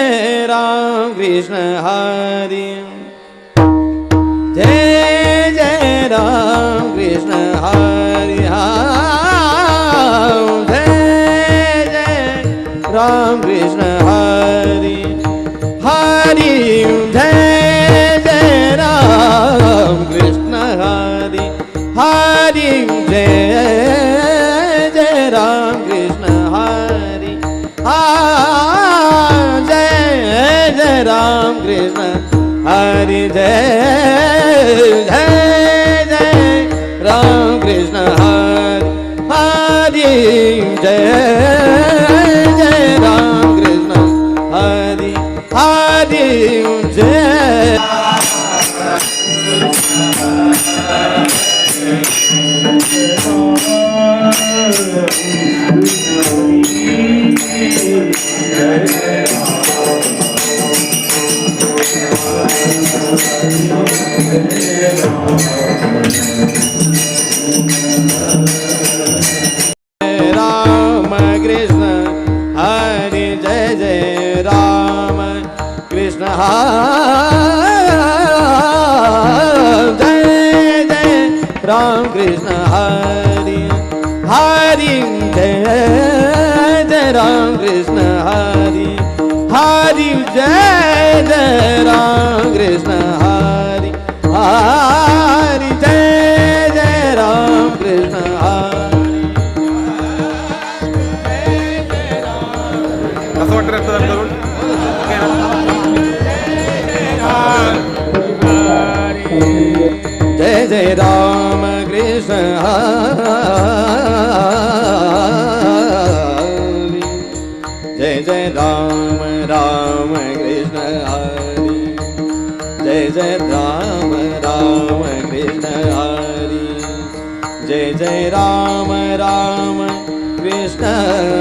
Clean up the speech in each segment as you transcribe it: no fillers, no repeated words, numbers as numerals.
जय राम कृष्ण हरि जय जय राम कृष्ण हरि जय जय राम कृष्ण हरि हरि जय जय राम कृष्ण हरि हरि जय जय राम कृष्ण हरि जय जय राम कृष्ण हरि जय जय जय राम कृष्ण हरि हरि जय जय राम कृष्ण हरि हरि जय राम कृष्ण हरि जय जय राम कृष्ण जय जय राम कृष्ण हरि हरि जय जय राम कृष्ण हरि हरि जय जय राम कृष्ण हरि हरि जय जय राम कृष्ण हरि कसं वाटतं रक्तदान करून जय जय राम कृष्ण हरि जय जय राम राम कृष्ण हरि जय जय राम राम कृष्ण हरि जय जय राम राम कृष्ण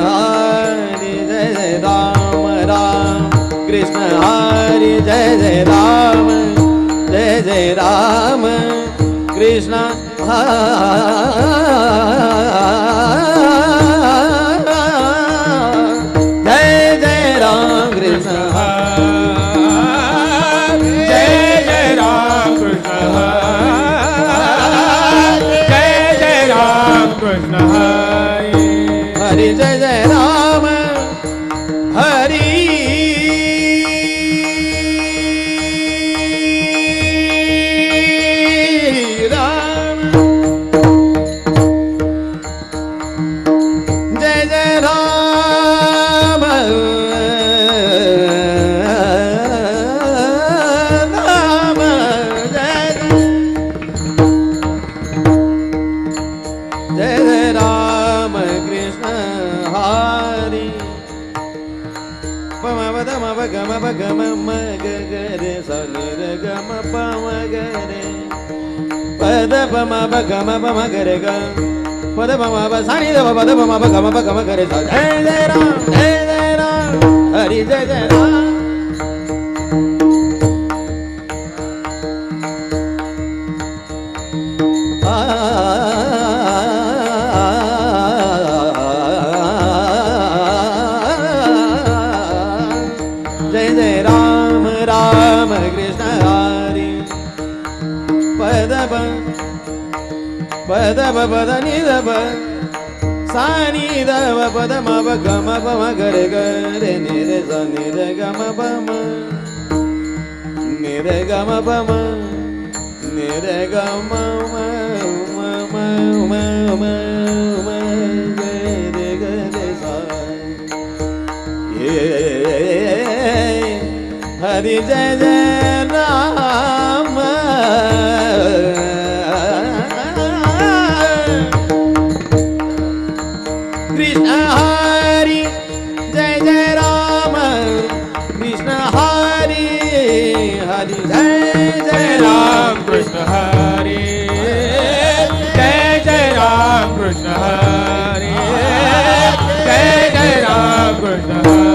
हरि जय जय राम राम कृष्ण हरि जय जय राम कृष्ण जय जय राम कृष्ण जय जय राम कृष्ण जय जय राम कृष्ण हरि जय जय राम हरि गम मगरे सनिर गम पम गरे पद पम गम पम गरे ग पद पम सनि द पद पम गम गरे जय जय राम हरि जय जय राम जय जय राम राम कृष्ण हरि पद पद नि द सानि द पद म गम पम गरे गरे नि रे स नि रे गम पम नि रे गम पम नि रे गम म गरे गरे सा हरि जय जय राम कृष्ण हरि जय जय राम कृष्ण हरि हरि जय जय राम कृष्ण हरि जय जय राम कृष्ण हरि जय जय राम कृष्ण हरि